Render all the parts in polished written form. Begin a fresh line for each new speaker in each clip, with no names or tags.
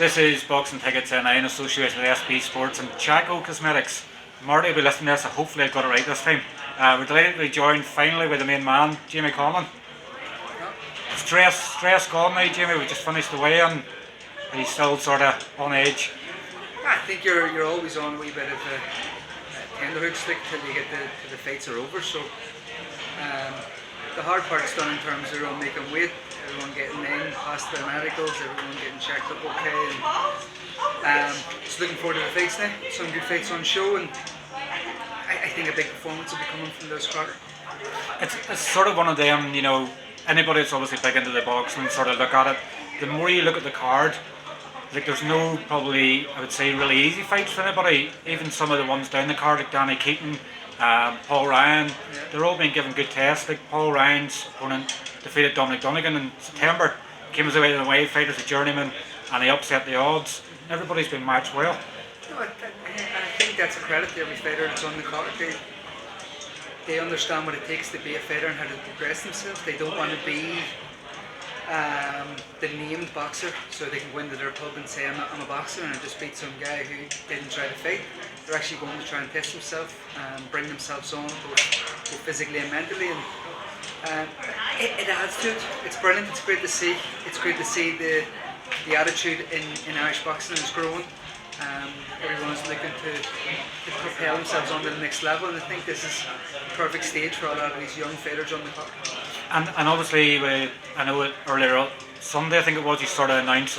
This is Boxing Tickets and I in association with SB Sports and Chaco Cosmetics. Marty will be listening to this, so hopefully I got it right this time. We're delighted to be joined finally with the main man, Jamie Conlan. Stress gone now, Jamie. We just finished the weigh-in. He's still sort of on edge.
I think you're always on a wee bit of a tenderhook stick till you get the fights are over. So the hard part's done in terms of everyone making weight, everyone getting in past their medicals, everyone getting checked up okay. And just looking forward to the fights now. Some good fights on show, and I think a big performance will be coming from Lewis Carter.
It's sort of one of them, you know, anybody that's obviously big into the boxing and sort of look at it, the more you look at the card, like there's no probably, I would say, really easy fights for anybody. Even some of the ones down the card, like Danny Keaton, Paul Ryan, they're all being given good tests. Like Paul Ryan's opponent defeated Dominic Donegan in September, came as away to the wide fight as a journeyman, and he upset the odds. Everybody's been matched well.
No, I think that's a credit to every fighter that's on the card. They understand what it takes to be a fighter and how to progress themselves. They don't want to be the named boxer, so they can go into their pub and say I'm a boxer and I just beat some guy who didn't try to fight. They're actually going to try and test themselves, bring themselves on both physically and mentally, and it adds to it. It's brilliant. It's great to see. It's great to see the attitude in Irish boxing is growing. Everyone's looking to propel themselves onto the next level, and I think this is the perfect stage for a lot of these young fighters on the card.
And obviously, I know it earlier Sunday, I think it was, you sort of announced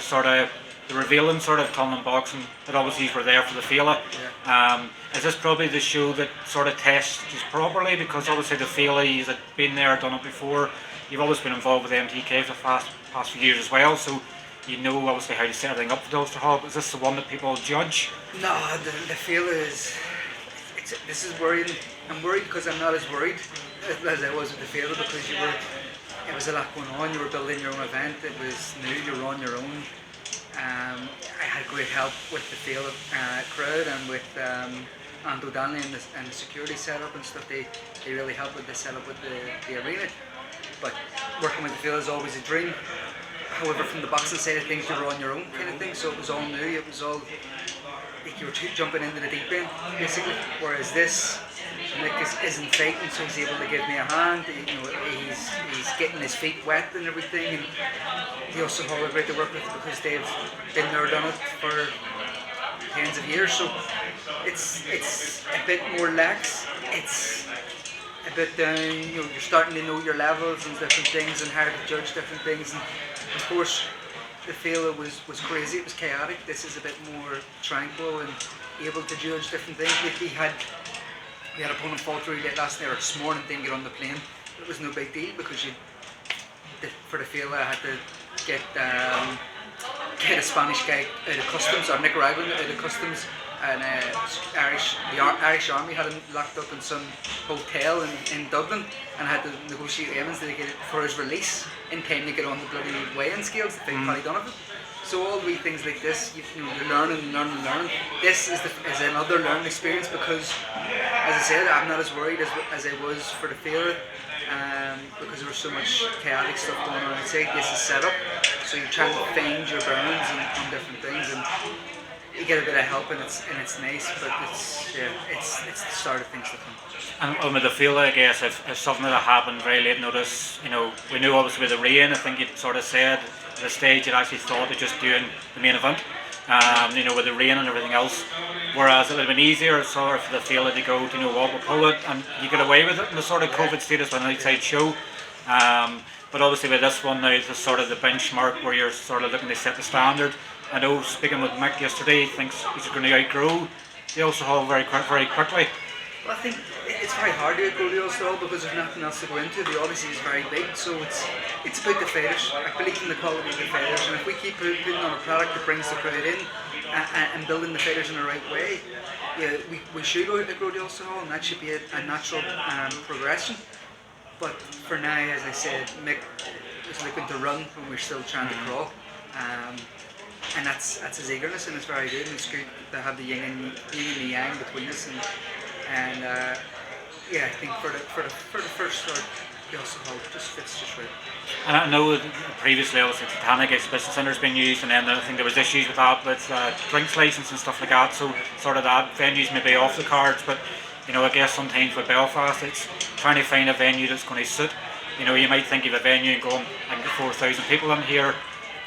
the revealing sort of Conlan Boxing, that obviously you were there for the Feile.
Yeah.
Is this probably the show that sort of tests you properly? Because obviously the Feile, you've been there, done it before. You've always been involved with MTK for the past few years as well, so you know obviously how to set everything up for the Ulster Hall. But is this the one that people judge?
No, the Feile is. This is worrying. I'm worried because I'm not as worried as I was with the Feile, because it was a lot going on. You were building your own event. It was new. You were on your own. I had great help with the Feile crowd and with Ando Danley and the security setup and stuff. They really helped with the setup with the arena. But working with the Feile is always a dream. However, from the boxing side of things, you were on your own kind of thing, so it was all new. It was all like you were jumping into the deep end, basically. Whereas this, Nick isn't fighting, so he's able to give me a hand. You know, he's getting his feet wet and everything. And the Ulster Hall are great to work with because they've been there, done it for tens of years. So it's a bit more lax. It's a bit down. You know, you're starting to know your levels and different things and how to judge different things. And of course, the Feile was crazy, it was chaotic. This is a bit more tranquil and able to judge different things. We had an opponent fall through late last night or this morning, didn't get on the plane. It was no big deal because for the Feile I had to get a Spanish guy out of customs, or Nicaraguan out of customs, and the Irish Army had him locked up in some hotel in Dublin, and I had to negotiate payments to get it for his release in time to get on the bloody weighing scales to fight Paddy Donovan. So all wee things like this, you're learning and learning and learning. This is another learning experience because, as I said, I'm not as worried as I was for the Feile, because there was so much chaotic stuff going on outside. This is set up, so you're trying to find your bearings on different things, and you get a bit of help, and it's nice, but it's the start of things to come.
And with the Feile, I guess, if something that happened very late notice, you know, we knew obviously with the rain, I think you'd sort of said at the stage you'd actually thought of just doing the main event, you know, with the rain and everything else, whereas it would have been easier sort of for the Feile to go, you know what, we'll pull it, and you get away with it in the sort of COVID status with an outside show. But obviously with this one now, it's sort of the benchmark where you're sort of looking to set the standard. I know, speaking with Mick yesterday, he thinks he's going to outgrow the Ulster Hall very quickly.
Well, I think it's very hard to outgrow the Ulster Hall because there's nothing else to go into. The Odyssey is very big, so it's about the fighters. I believe in the quality of the fighters, and if we keep putting on a product that brings the crowd in and building the fighters in the right way, yeah, we should outgrow the Ulster Hall, and that should be a natural progression. But for now, as I said, Mick is looking to run when we're still trying to crawl. And that's his eagerness, and it's very good, and it's good to have the yin and the yang between us, and yeah, I think for the first the Ulster Hall just fits just right.
And I know that previously, obviously, Titanic Exhibition Centre has been used, and then I think there was issues with that, with drinks licence and stuff like that. So sort of that venues may be off the cards, but I guess sometimes with Belfast, it's trying to find a venue that's going to suit. You might think of a venue and going, I can get 4,000 people in here,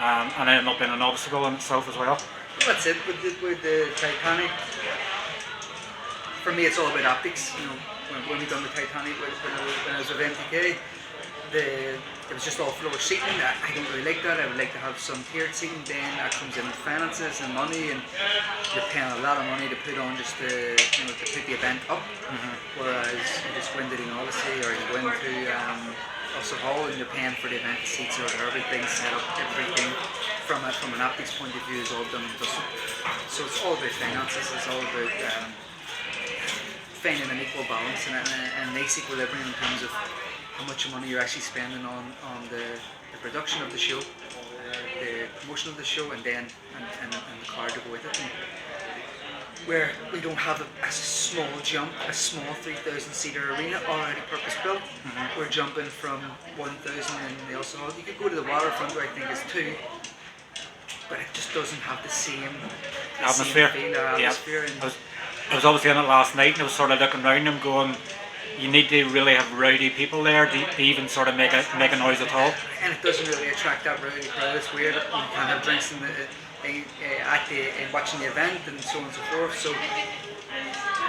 and end up being an obstacle in itself as well.
That's it with the Titanic. For me, it's all about optics. When we done the Titanic when I was with MTK, it was just all floor seating. I don't really like that. I would like to have some tiered seating. Then that comes in with finances and money, and you're paying a lot of money to put on just to put the event up. Whereas you just go into the Odyssey or you go into Ulster Hall and you're paying for the event. The seats are there, everything's set up, everything from an optics point of view is all done and dusted. So it's all about finances. It's all about finding an equal balance and a nice equilibrium in terms of how much money you're actually spending on the production of the show, the promotion of the show, and then and the car to go with it. And where we don't have a small jump, a small 3,000 seater arena already purpose built. We're jumping from 1,000 in the Ulster Hall. You could go to the waterfront where I think is 2, but it just doesn't have the same
atmosphere.
Atmosphere.
Yeah. I was obviously in it last night, and I was sort of looking around and going, you need to really have rowdy people there to even sort of make a noise at all.
And it doesn't really attract that rowdy crowd. It's weird. You can't have drinks in watching the event and so on and so forth. So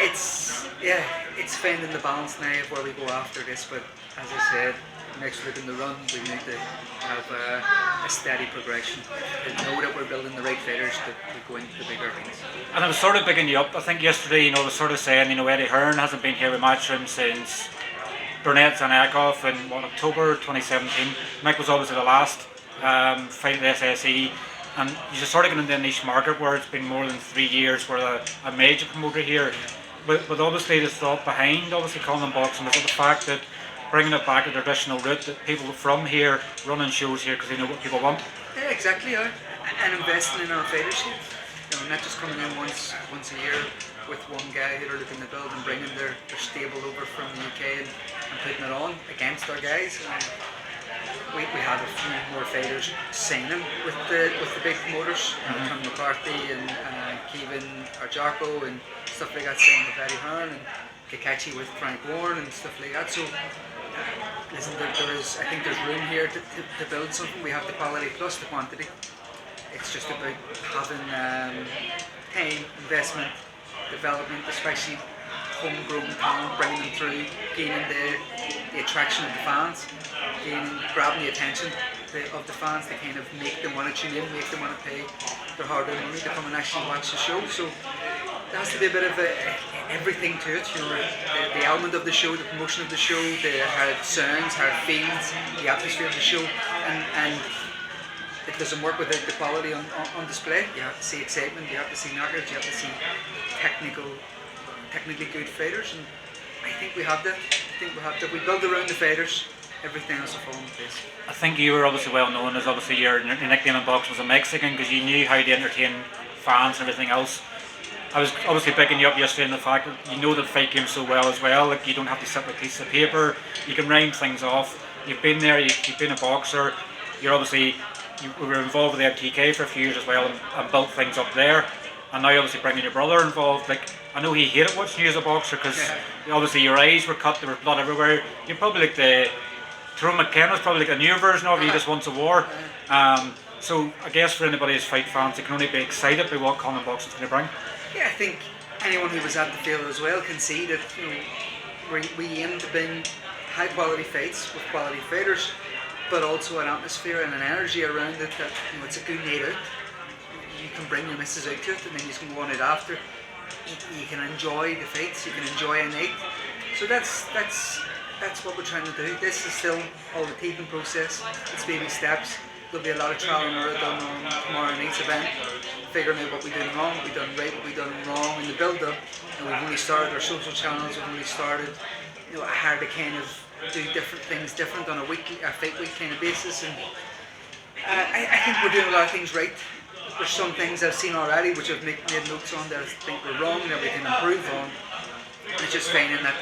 it's finding the balance now of where we go after this. But as I said, next week in the run, we need to have a steady progression. To know that we're building the right fighters to go into the bigger things.
And I was sort of bigging you up. I think yesterday, I was sort of saying, Eddie Hearn hasn't been here with Matchroom since Burnett's and Eckhoff in October 2017. Mick was obviously the last fight at SSE. And you just sort of get into a niche market where it's been more than 3 years where a major promoter here. But obviously the thought behind Conlan Boxing was the fact that bringing it back a traditional route, that people from here running shows here because they know what people want.
Yeah, exactly. Yeah. And investing in our fighters here. Not just coming in once a year with one guy who they're looking to build and bringing their stable over from the UK and putting it on against our guys. We have a few more fighters signing with the big promoters, Tom McCarthy and Kevin Arjako and stuff like that, signing with Eddie Hearn and Kakachi with Frank Warren and stuff like that. So listen, I think there's room here to build something. We have the quality plus the quantity. It's just about having time, investment, development, especially homegrown talent, bringing them through, gaining the attraction of the fans, grabbing the attention of the fans to kind of make them want to tune in, make them want to pay their hard-earned money to come and actually watch the show. So there has to be a bit of everything to it, the element of the show, the promotion of the show, how it sounds, how it feels, the atmosphere of the show, and it doesn't work without the quality on display. You have to see excitement, you have to see knockouts, you have to see technically good fighters, and I think we have that. We build around the fighters, everything else will fall into place.
I think you were obviously well known as your nickname in boxing was a Mexican because you knew how to entertain fans and everything else. I was obviously picking you up yesterday in the fact that you know the fight game so well as well. Like, you don't have to sit with a piece of paper. You can round things off. You've been there. You've been a boxer. You were involved with the MTK for a few years as well and built things up there. And now obviously bringing your brother involved. Like, I know he hated watching you as a boxer because obviously your eyes were cut. There was blood everywhere. You're probably like Tyrone McKenna's probably like a new version of you. He just wants a war. So I guess for anybody who's fight fans, they can only be excited by what Conlan Boxing's going to bring.
Yeah, I think anyone who was at the field as well can see that we aim to bring high quality fights with quality fighters, but also an atmosphere and an energy around it that it's a good night out. You can bring your missus out to it, and then you can go on it after. You can enjoy the fights. You can enjoy a night. So that's what we're trying to do. This is still all the teething process. It's baby steps. There'll be a lot of trial and error done on tomorrow night's event, figuring out what we've done wrong, what we've done right, what we've done wrong in the build-up. And we've only started our social channels. We've only started, how to kind of do different things different on a fight week kind of basis. And I think we're doing a lot of things right. There's some things I've seen already which I've made notes on that I think we're wrong that we can improve on. It's just finding that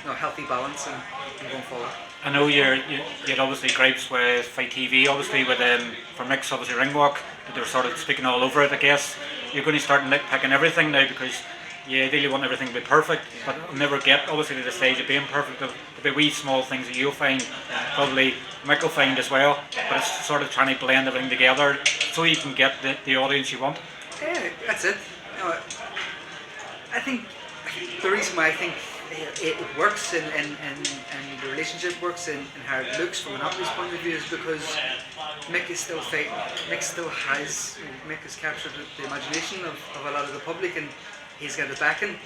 healthy balance and going forward.
I know you had obviously gripes with Fight TV, obviously with for Mick's obviously ring walk, that they were sort of speaking all over it. I guess you're going to start nitpicking everything now because you ideally want everything to be perfect, but it'll never get obviously to the stage of being perfect. There'll be wee small things that you'll find, probably Mick will find as well, but it's sort of trying to blend everything together so you can get the audience you want.
Yeah, that's it. I think the reason why I think it works and the relationship works and how it looks from an athlete's point of view is because Mick is still fighting. Mick has captured the imagination of a lot of the public, and he's got the backing.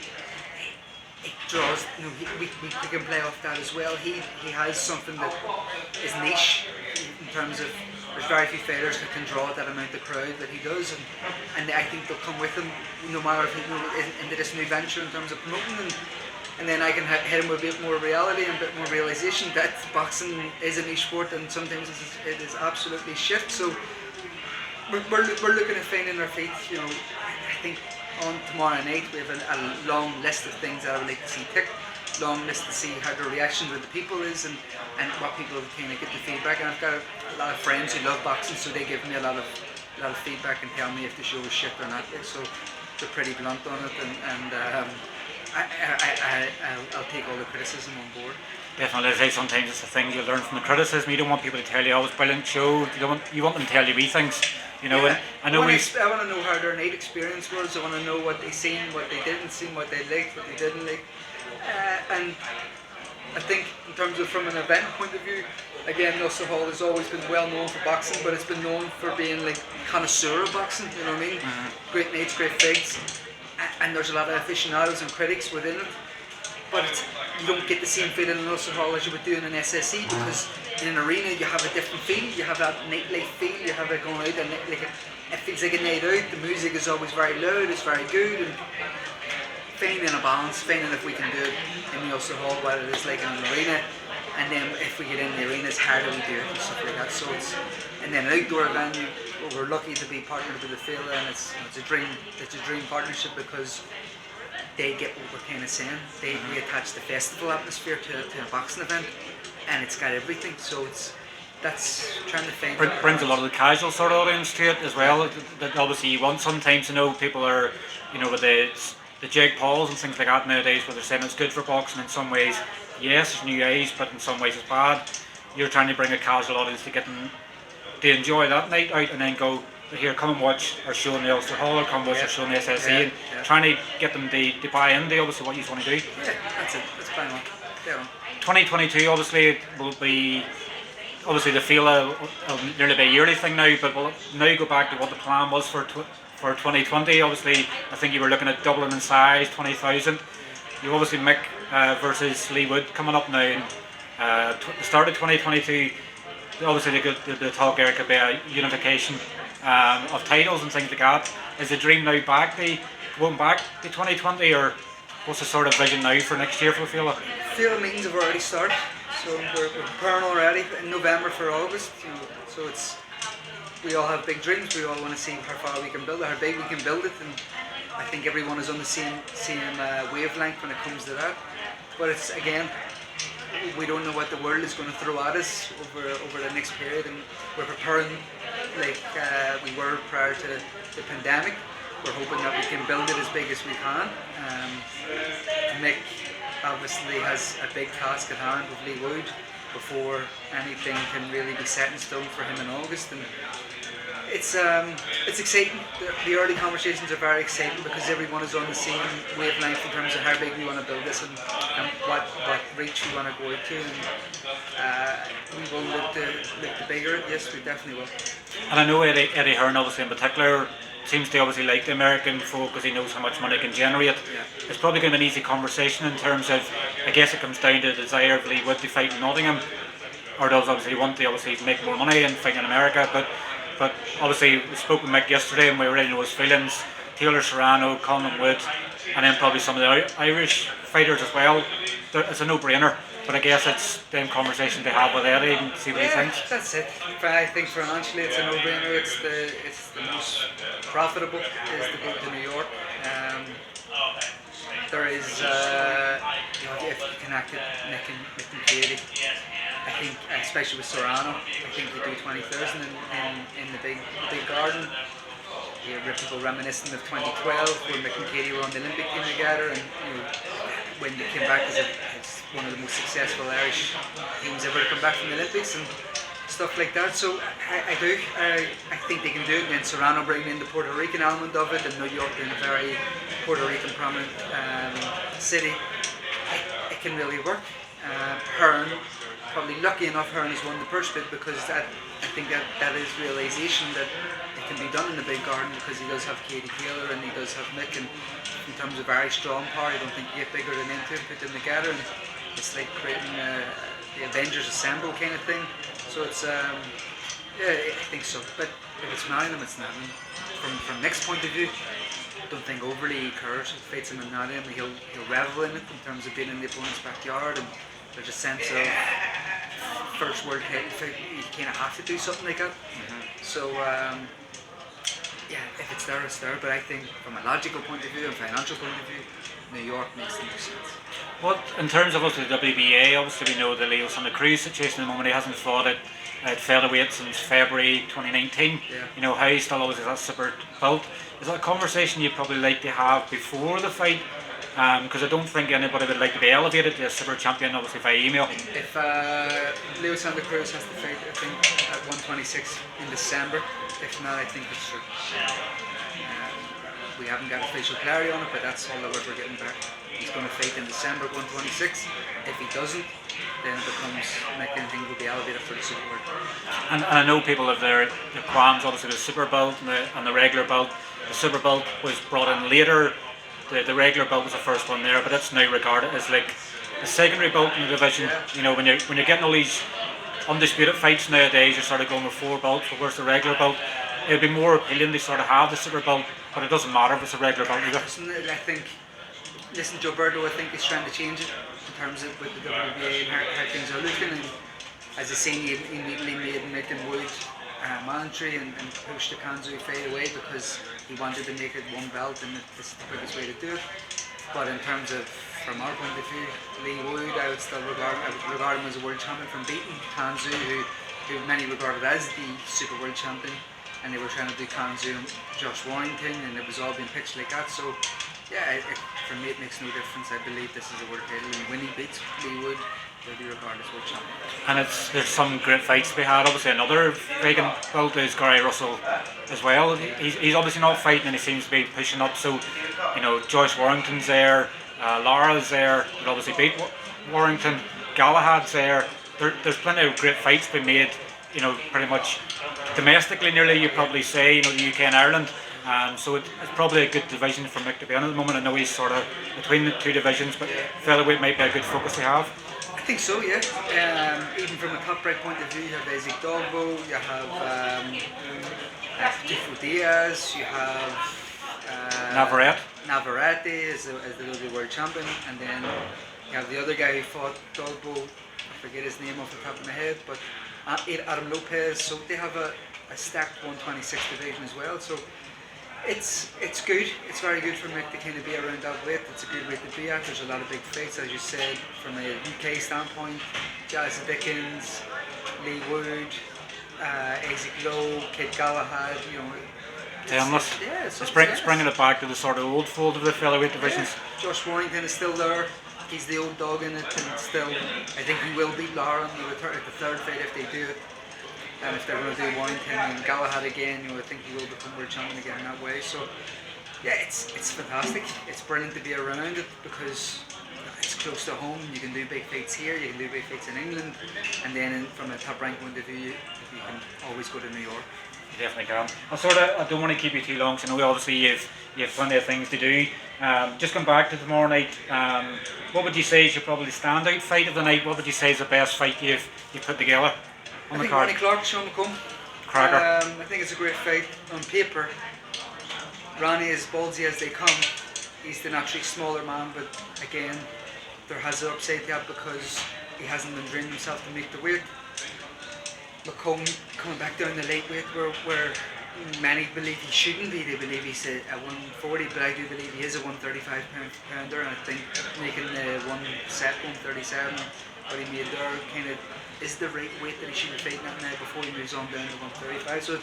It draws, we can play off that as well. He has something that is niche in terms of there's very few fighters that can draw that amount of crowd that he does, and I think they'll come with him no matter if he's into this new venture in terms of promoting, and then I can hit him with a bit more reality and a bit more realization that boxing is a niche sport and sometimes it is absolutely shit. So we're looking at finding our feet. I think on tomorrow night we have a long list of things that I would like to see tick. Long list to see how the reaction with the people is and what people kind of get the feedback. And I've got a lot of friends who love boxing, so they give me a lot of feedback and tell me if the show is shit or not. So they're pretty blunt on it, and I'll take all the criticism on board.
Definitely, as I say, sometimes it's the things you learn from the criticism. You don't want people to tell you, "Oh, it's brilliant show." You want them to tell you wee things.
Yeah. And I want to know how their night experience was. I want to know what they seen, what they didn't see, what they liked, what they didn't like. And I think in terms of from an event point of view, again, Ulster Hall has always been well known for boxing, but it's been known for being like connoisseur of boxing, you know what I mean? Mm-hmm. Great nights, great fights, and there's a lot of aficionados and critics within it. But you don't get the same feeling in Ulster Hall as you would do in an SSE, because in an arena you have a different feel, you have that nightlife feel, you have it going out, and it feels like a night out. The music is always very loud, it's very good, and finding a balance, finding if we can do it in the Ulster Hall, what it is like in an arena, and then if we get in the arenas, how do we do it and stuff like that. So and then an outdoor venue, we're lucky to be partnered with the Feile, and it's a dream partnership because they get what we're kind of saying. We attach the festival atmosphere to a boxing event, and it's got everything. So that's trying to find.
Brings a lot of the casual sort of audience to it as well. That obviously you want sometimes. People are, with the Jake Pauls and things like that nowadays, where they're saying it's good for boxing in some ways. Yes, it's new age, but in some ways it's bad. You're trying to bring a casual audience to get them to enjoy that night out, and then go, here, come and watch our show in the Ulster Hall, or come watch our show in the SSE, and trying to get them to buy into obviously what you want to do.
Yeah, that's it. That's bang on. Yeah.
2022 obviously will be, obviously the Feile will nearly be a yearly thing now, but we'll now go back to what the plan was for 2020. Obviously, I think you were looking at doubling in size, 20,000. You obviously Mick versus Leigh Wood coming up now. In, the start of 2022. Obviously, the talk there could be a unification of titles and things like that. Is the dream now going back to 2020, or what's the sort of vision now for next year for the Feile?
Feile meetings have already started, so we're preparing already in November for August. So we all have big dreams. We all want to see how far we can build it, how big we can build it, and I think everyone is on the same wavelength when it comes to that. But it's again, we don't know what the world is going to throw at us over the next period, and we're preparing like we were prior to the pandemic. We're hoping that we can build it as big as we can. Mick obviously has a big task at hand with Leigh Wood before anything can really be set in stone for him in August, and it's exciting. The early conversations are very exciting because everyone is on the same wavelength in terms of how big we want to build this and what reach we want to go out to, and we will look to bigger it. Yes, we definitely will.
And I know Eddie Hearn obviously in particular seems to obviously like the American folk because he knows how much money it can generate. Yeah. It's probably going to be an easy conversation in terms of, I guess it comes down to the desire of Leigh Wood to fight in Nottingham, or does obviously want to make more money and fight in America, but obviously we spoke with Mick yesterday and we already know his feelings. Taylor Serrano, Conlan Boxing, and then probably some of the Irish fighters as well. It's a no-brainer, but I guess it's them conversation to have with Eddie and see what he thinks.
That's it. I think financially it's a no-brainer. It's the most profitable is to go to New York. There is if you connected Nick and Katie, I think, especially with Serrano, I think you do 20,000 in the big garden. You hear people reminiscing of 2012 when Mick and Katie were on the Olympic team together, and when they came back as one of the most successful Irish teams ever to come back from the Olympics and stuff like that. So I think they can do it. And then Serrano bringing in the Puerto Rican element of it, and New York being a very Puerto Rican prominent city, it can really work. Hearn, probably lucky enough, Hearn has won the purse bid, because I think that is realisation that it can be done in the big garden, because he does have Katie Taylor and he does have Mick, and in terms of Irish strong power, I don't think you get bigger than them two, put them together, and it's like creating the Avengers Assemble kind of thing. So it's I think so. But if it's Nottingham, it's Nottingham. From Nick's point of view, I don't think overly he cares. If fights him in Nottingham, he'll revel in it in terms of being in the opponent's backyard, and there's a sense of first world title fight. You kind of have to do something like that. So yeah, if it's there, it's there. But I think from a logical point of view and financial point of view, New York makes the most sense.
Well, in terms of the WBA, obviously we know the Leo's on the Cruz situation at the moment. He hasn't fought at featherweight since February 2019.
Yeah.
How he still always has that super belt. Is that a conversation you'd probably like to have before the fight? Because I don't think anybody would like to be elevated to a super champion, obviously by email.
If Leo Santa Cruz has to fight, I think at 126 in December. If not, I think it's true. We haven't got official clarity on it, but that's all that we're getting back. He's going to fight in December 126. If he doesn't, then it becomes Mick and Thing will be elevated for the super world.
And I know people have their qualms, obviously the super belt and the regular belt. The super belt was brought in later. The regular belt was the first one there, but it's now regarded as like the secondary belt in the division. When you're getting all these undisputed fights nowadays, you're sort of going with 4 belts. But where's the regular belt? It would be more appealing to sort of have the super belt, but it doesn't matter if it's a regular belt either.
I think, listen, Gilberto, I think is trying to change it in terms of with the WBA and how things are looking. And as I say, he immediately made Mick and Wood mandatory and pushed the Kanzu Feile away because he wanted to make it one belt, and this is the quickest way to do it. But in terms of, from our point of view, Leigh Wood, I would regard him as a world champion from beating Kanzu, who many regarded as the super world champion. And they were trying to do Kanzu and Josh Warrington, and it was all being pitched like that. So, yeah, for me it makes no difference. I believe this is a world title, and when he beats Leigh Wood, he'll be regarded as world champion. And
there's some great fights to be had. Obviously, another vacant belt is Gary Russell as well. He's obviously not fighting, and he seems to be pushing up. So, Josh Warrington's there, Lara's there. He'll obviously beat Warrington. Galahad's there. There's plenty of great fights to be made. Pretty much domestically, nearly you probably say, the UK and Ireland. So it's probably a good division for Mick to be in at the moment. I know he's sort of between the two divisions, but featherweight might be a good focus to have.
I think so, yeah. Even from a top right point of view, you have Isaac Dogbo, you have Tifo Diaz, you have Navarrete as the little world champion, and then you have the other guy who fought Dogbo, I forget his name off the top of my head, but Adam Lopez. So they have a stacked 126 division as well. So it's good. It's very good for Mick to kind of be around that weight. It's a good weight to be at. There's a lot of big fights, as you said, from a UK standpoint. Jazza Dickens, Leigh Wood, Isaac Lowe, Kid Galahad.
It's bringing it back to the sort of old fold of the featherweight divisions.
Yeah. Josh Warrington is still there. He's the old dog in it, and still, I think he will beat Lara in the third fight if they do it. And if they're going to do Warrington and Galahad again, I think he will become world champion again that way. So, yeah, it's fantastic. It's brilliant to be around it because it's close to home. You can do big fights here, you can do big fights in England, and then from a top rank point of view, you can always go to New York.
You definitely can. I don't want to keep you too long, so I know obviously you have plenty of things to do. Just come back to tomorrow night. What would you say is your probably standout fight of the night? What would you say is the best fight you've put together on the card?
Ronnie Clark, Sean McComb.
Cracker.
I think it's a great fight on paper. Ronnie, as ballsy as they come, he's the naturally smaller man, but again, there has an upside to that because he hasn't been training himself to make the weight. McComb coming back down the light weight where many believe he shouldn't be. They believe he's a 140, but I do believe he is a 135 pounder, and I think making the 137, what he made there, kind of is the right weight that he should be fighting at now before he moves on down to 135. So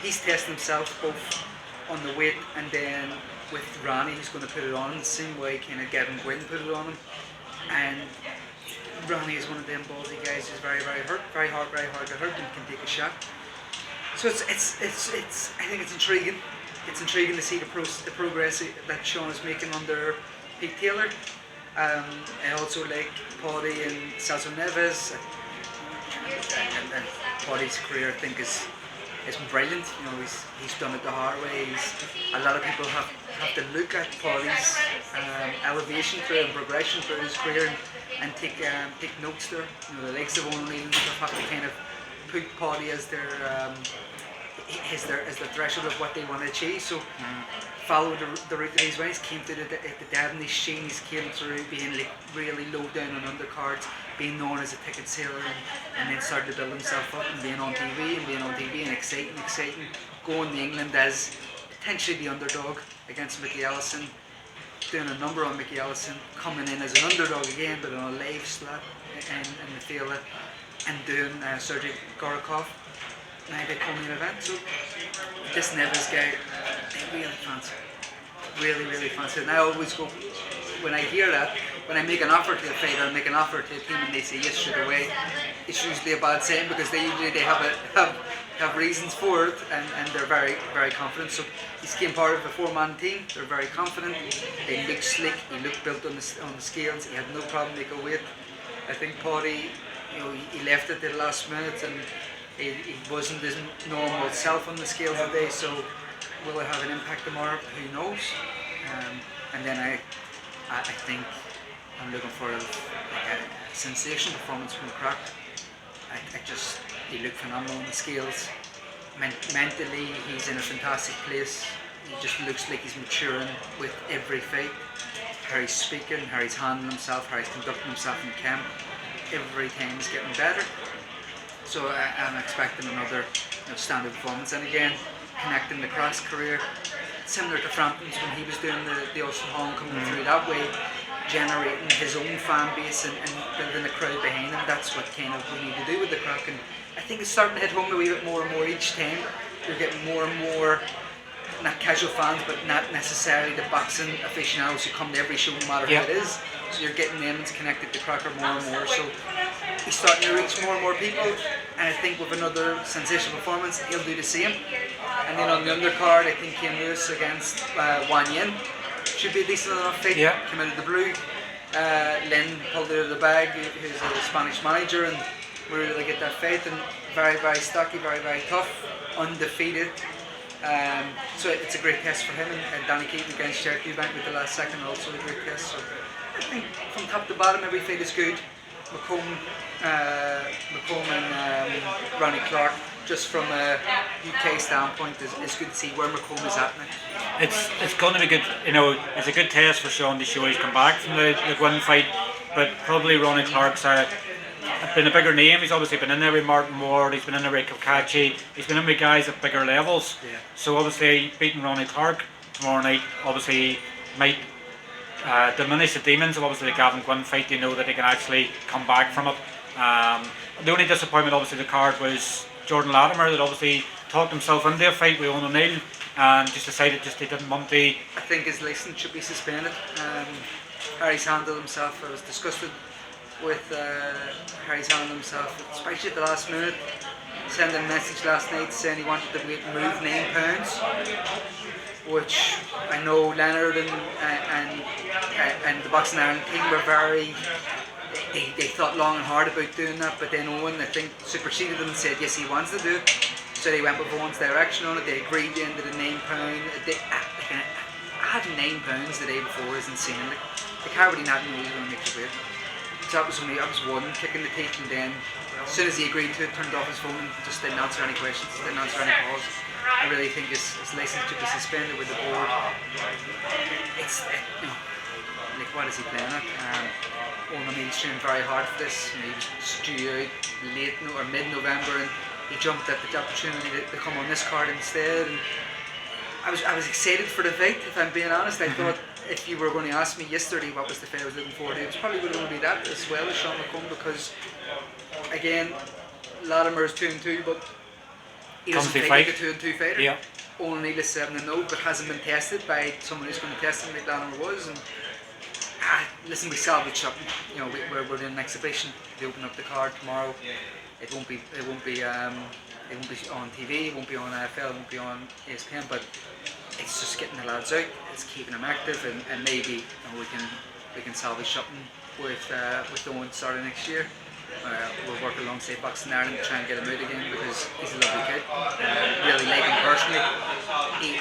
he's testing himself both on the weight, and then with Ronnie, he's going to put it on him the same way kind of Gavin Gwynn put it on him. And Ronnie is one of them ballsy guys who's very hard to hurt and can take a shot. So it's I think it's intriguing. It's intriguing to see the progress that Sean is making under Pete Taylor. I also like Paddy and Celso Neves. And Paddy's career, I think, is brilliant. You know, he's done it the hard way. A lot of people have to look at Paddy's elevation through and progression through his career and take notes there. You know, the likes of Owen Leland have to kind of put Paddy as their threshold of what they want to achieve. So follow the route that he's went. He's came through the Dabney Sheen. He's came through being like really low down on undercards, being known as a ticket seller, and then started to build himself up and being on TV and exciting, going to England as potentially the underdog against Mickey Ellison, doing a number on Mickey Ellison, coming in as an underdog again, but on a live slot in the Feile, and doing Sergey Gorakov. Now they call me an event, so this Neves guy, I really fancy. And I always go, when I hear that, when I make an offer to a fighter, I make an offer to a team and they say yes straight away, it's usually a bad sign because they have reasons for it, and they're very confident. So he's came part of a 4-man team. They're very confident. They look slick. He looked built on the scales. He had no problem making weight. I think Paddy, you know, he left it at the last minute and he wasn't his normal self on the scales today. So will it have an impact tomorrow? Who knows? And then I think I'm looking for a sensational performance from Crack. He looked phenomenal on the scales. Mentally, he's in a fantastic place. He just looks like he's maturing with every fight. How he's speaking, how he's handling himself, how he's conducting himself in camp. Every time he's getting better. So I'm expecting another standard performance. And again, connecting the Cross career, similar to Frampton's when he was doing the Ulster Hall, coming through that way, generating his own fan base and building a crowd behind him. That's what kind of we need to do with the Crack. And I think it's starting to hit home a wee bit more and more each time. You're getting more and more, not casual fans, but not necessarily the boxing aficionados who come to every show no matter who it is. So you're getting them connected to Cracker more and more. So he's starting to reach more and more people, and I think with another sensational performance, he'll do the same. And then on the undercard, I think Kane Lewis against Wan Yin should be a decent enough fight. Came out of the blue. Lynn pulled it out of the bag, who's a Spanish manager, and we were able to get that fight. And very stocky, very tough, undefeated. So it's a great test for him, and Danny Keaton against Cherokee Bank with the last second, also a great test. So I think from top to bottom, every fight is good. McComb and Ronnie Clark, just from a UK standpoint, is good to see where McComb is at now.
It's going to be good. You know, it's a good test for Sean to show he's come back from the Gwynn fight, but probably Ronnie Clark's been a bigger name. He's obviously been in there with Martin Ward, he's been in there with Kokachi, he's been in with guys at bigger levels. So obviously beating Ronnie Clark tomorrow night obviously might diminish the demons of obviously the Gavin Gwynn fight. You know that he can actually come back from it. The only disappointment obviously the card was Jordan Latimer, that obviously talked himself into a fight with Owen O'Neill and just decided he didn't want to.
I think his license should be suspended. Harry's handled himself. I was disgusted with Harry's handled himself, especially at the last minute. Sending a message last night saying he wanted to move 9 pounds, which I know Leonard and the Boxing Ireland team were very. They thought long and hard about doing that, but then Owen, I think, superseded them and said yes, he wants to do it. So they went with Owen's direction on it. They agreed into the £9. Having £9 the day before is insane. Like how would he not know he was going to make the weight? So that was one kick in the teeth, and then as soon as he agreed to it, turned off his phone and just didn't answer any questions, didn't answer any calls. I really think his license should be suspended with the board. It's like what is he playing at? Owen O'Neill's training very hard for this. He was due out late or mid-November, and he jumped at the opportunity to come on this card instead. And I was excited for the fight, if I'm being honest. I thought if you were going to ask me yesterday what was the fight I was looking forward to, it was probably going to be that as well as Sean McComb, because again, Latimer's 2-2, but he doesn't fight like a 2-2 fighter.
Yeah.
Only the 7-0, but hasn't been tested by someone who's going to test him like Latimer was. And listen, we salvage something. You know, we're doing an exhibition. They open up the card tomorrow. It won't be on TV. It won't be on NFL. It won't be on ESPN. But it's just getting the lads out. It's keeping them active, and maybe we can salvage something with Owen starting next year. We'll work alongside Boxing Ireland to try and get him out again, because he's a lovely kid. Really like him personally. He,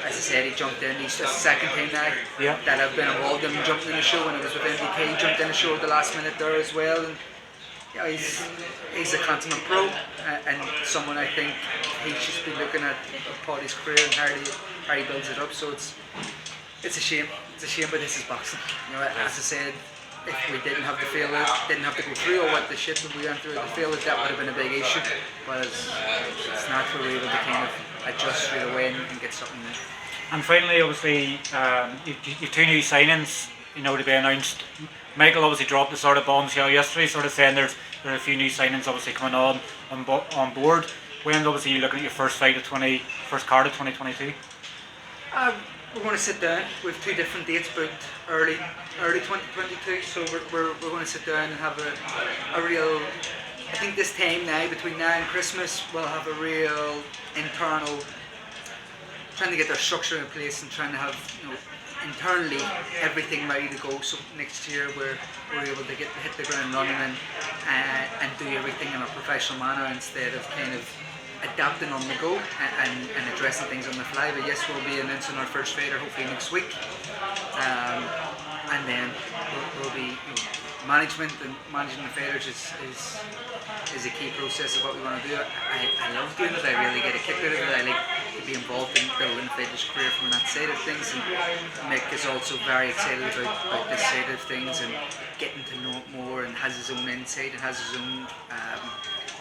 as I said, he jumped in. He's just the second time now that I've been involved in him jumping in the show. When it was with MDK, he jumped in the show at the last minute there as well. And yeah, he's a consummate pro, and someone I think he should be looking at Paddy's career and how he builds it up. So it's a shame. It's a shame, but this is boxing. You know, as I said, if we didn't have the Feile, didn't have to go through all what the shit that we went through at the Feile, that would have been a big issue. But it's not where we were able to kind of adjust straight away and get something new.
And finally, obviously, you've two new signings, you know, to be announced. Michael obviously dropped the sort of bombshell yesterday, sort of saying there are a few new signings obviously coming on board. When obviously you're looking at your first card of 2022?
We're going to sit down. We have two different dates booked early 2022, so we're going to sit down and have a real. I think this time now, between now and Christmas, we'll have a real internal, trying to get their structure in place and trying to have, you know, internally everything ready to go. So next year we're able to hit the ground running and do everything in a professional manner, instead of kind of adapting on the go and addressing things on the fly. But yes, we'll be announcing our first fighter hopefully next week, and then we'll be, you know, management and managing the fighters is a key process of what we want to do. I love doing it. I really get a kick out of it. I like to be involved in building the fighter's career from that side of things, and Mick is also very excited about this side of things and getting to know it more, and has his own insight and has his own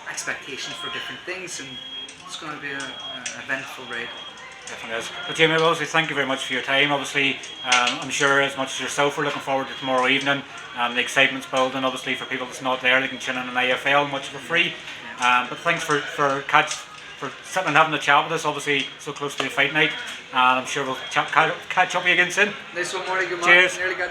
expectations for different things, and it's going to be an eventful ride.
Definitely is. But Jamie, obviously thank you very much for your time. Obviously I'm sure as much as yourself we're looking forward to tomorrow evening. The excitement's building. Obviously for people that's not there, they can tune in on IFL and watch it for free. But thanks for sitting and having a chat with us, obviously so close to the fight night, and I'm sure we'll catch up with you again soon.
Nice one, Marty. Good man.
Cheers.
Nearly got